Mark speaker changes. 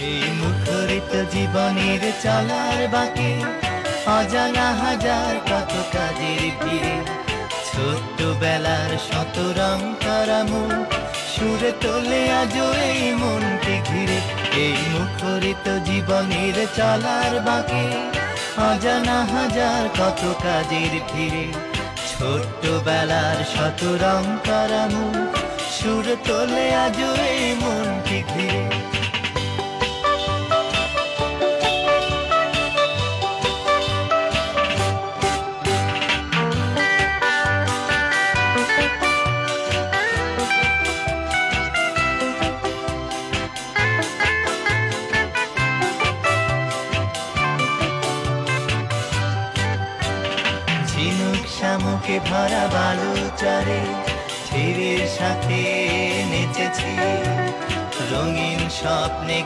Speaker 1: এই মুখরিত জীবনের চলার বাঁকে অজানা হাজার কত কাজের ভিড়ে ছোট্ট বেলার শত রং করা মন সুরে তোলে আজও এই মনকে ঘিরে। এই মুখরিত জীবনের চলার বাঁকে অজানা হাজার কত কাজের ভিড়ে ছোট্ট বেলার শত রং করা মন সুরে তোলে আজও এই মনকে ঘিরে। ঝিনুক শামুকে ভরা বালুচরে ঢেউয়ের সাথে নেচেছি রঙিন স্বপ্নে।